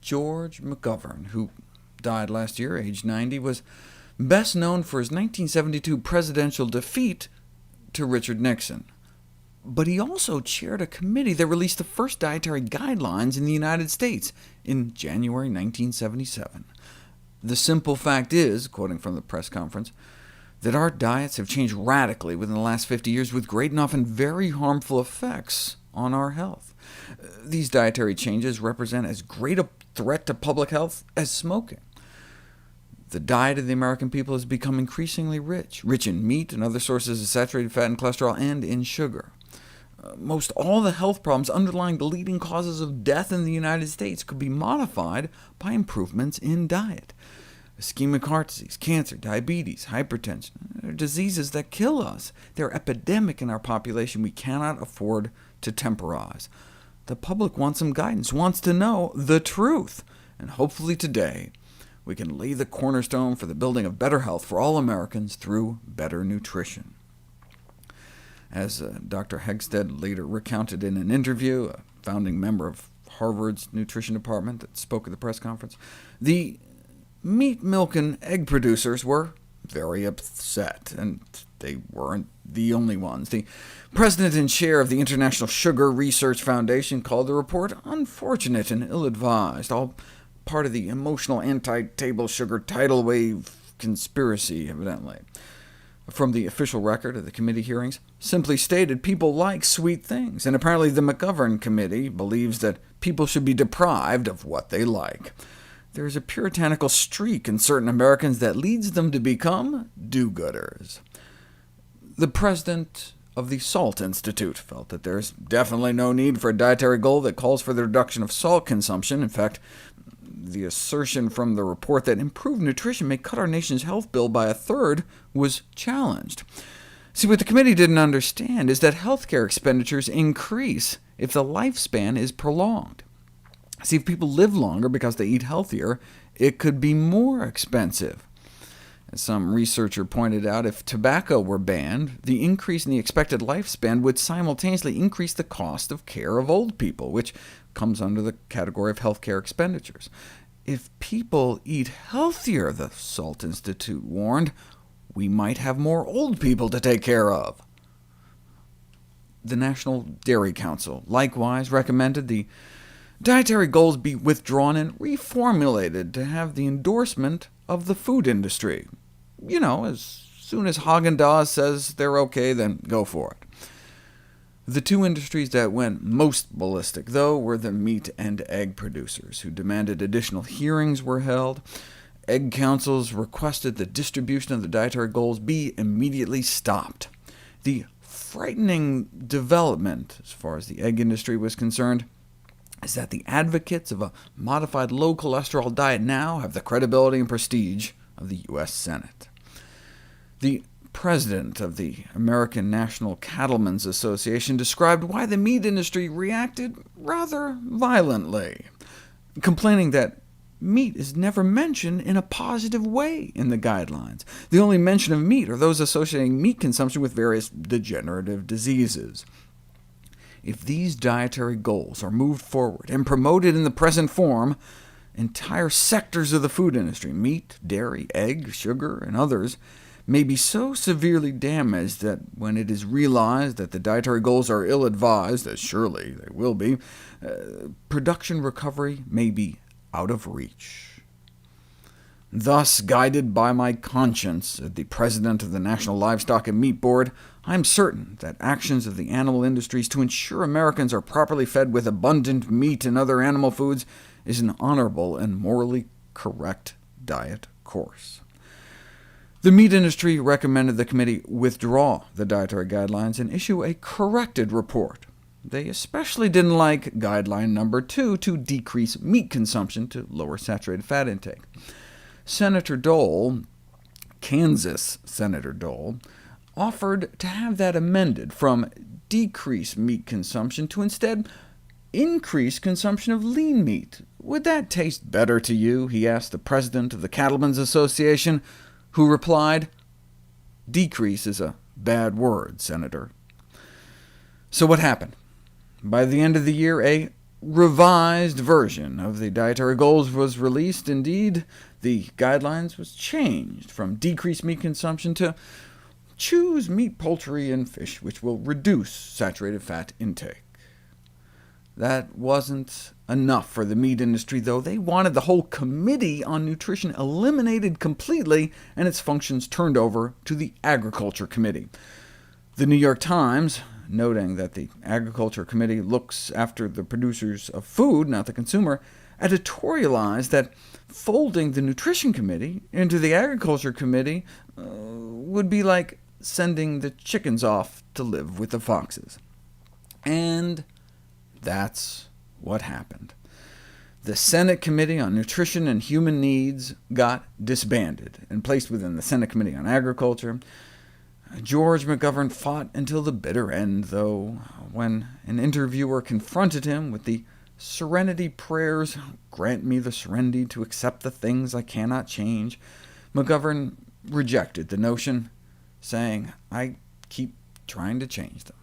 George McGovern, who died last year, age 90, was best known for his 1972 presidential defeat to Richard Nixon. But he also chaired a committee that released the first dietary guidelines in the United States in January 1977. The simple fact is, quoting from the press conference, that our diets have changed radically within the last 50 years with great and often very harmful effects on our health. These dietary changes represent as great a threat to public health as smoking. The diet of the American people has become increasingly rich in meat and other sources of saturated fat and cholesterol, and in sugar. Most all the health problems underlying the leading causes of death in the United States could be modified by improvements in diet. Ischemic heart disease, cancer, diabetes, hypertension are diseases that kill us. They're epidemic in our population we cannot afford to temporize. The public wants some guidance, wants to know the truth, and hopefully today we can lay the cornerstone for the building of better health for all Americans through better nutrition. As Dr. Hegstead later recounted in an interview, a founding member of Harvard's nutrition department that spoke at the press conference, the meat, milk, and egg producers were very upset, and they weren't the only ones. The president and chair of the International Sugar Research Foundation called the report unfortunate and ill-advised, all part of the emotional anti-table sugar tidal wave conspiracy, evidently. From the official record of the committee hearings, simply stated people like sweet things, and apparently the McGovern Committee believes that people should be deprived of what they like. There is a puritanical streak in certain Americans that leads them to become do-gooders. The president of the Salt Institute felt that there's definitely no need for a dietary goal that calls for the reduction of salt consumption. In fact, the assertion from the report that improved nutrition may cut our nation's health bill by a third was challenged. See, what the committee didn't understand is that healthcare expenditures increase if the lifespan is prolonged. See, if people live longer because they eat healthier, it could be more expensive. As some researcher pointed out, if tobacco were banned, the increase in the expected lifespan would simultaneously increase the cost of care of old people, which comes under the category of healthcare expenditures. If people eat healthier, the Salt Institute warned, we might have more old people to take care of. The National Dairy Council likewise recommended the dietary goals be withdrawn and reformulated to have the endorsement of the food industry. You know, as soon as Haagen-Dazs says they're OK, then go for it. The two industries that went most ballistic, though, were the meat and egg producers, who demanded additional hearings were held. Egg councils requested the distribution of the dietary goals be immediately stopped. The frightening development, as far as the egg industry was concerned, is that the advocates of a modified low-cholesterol diet now have the credibility and prestige of the U.S. Senate. The president of the American National Cattlemen's Association described why the meat industry reacted rather violently, complaining that meat is never mentioned in a positive way in the guidelines. The only mention of meat are those associating meat consumption with various degenerative diseases. If these dietary goals are moved forward and promoted in the present form, entire sectors of the food industry, meat, dairy, egg, sugar, and others, may be so severely damaged that when it is realized that the dietary goals are ill-advised, as surely they will be, production recovery may be out of reach. Thus, guided by my conscience as the president of the National Livestock and Meat Board, I am certain that actions of the animal industries to ensure Americans are properly fed with abundant meat and other animal foods is an honorable and morally correct diet course. The meat industry recommended the committee withdraw the dietary guidelines and issue a corrected report. They especially didn't like guideline number 2, to decrease meat consumption to lower saturated fat intake. Senator Dole, Kansas Senator Dole, offered to have that amended from decrease meat consumption to instead increase consumption of lean meat. Would that taste better to you? He asked the president of the Cattlemen's Association, who replied, "Decrease is a bad word, Senator." So what happened? By the end of the year, a revised version of the dietary goals was released. Indeed, the guidelines was changed from decrease meat consumption to choose meat, poultry, and fish, which will reduce saturated fat intake. That wasn't enough for the meat industry, though. They wanted the whole Committee on Nutrition eliminated completely, and its functions turned over to the Agriculture Committee. The New York Times, noting that the Agriculture Committee looks after the producers of food, not the consumer, editorialized that folding the Nutrition Committee into the Agriculture Committee would be like sending the chickens off to live with the foxes. And that's what happened. The Senate Committee on Nutrition and Human Needs got disbanded and placed within the Senate Committee on Agriculture. George McGovern fought until the bitter end, though, when an interviewer confronted him with the serenity prayers, "Grant me the serenity to accept the things I cannot change," McGovern rejected the notion, saying, "I keep trying to change them."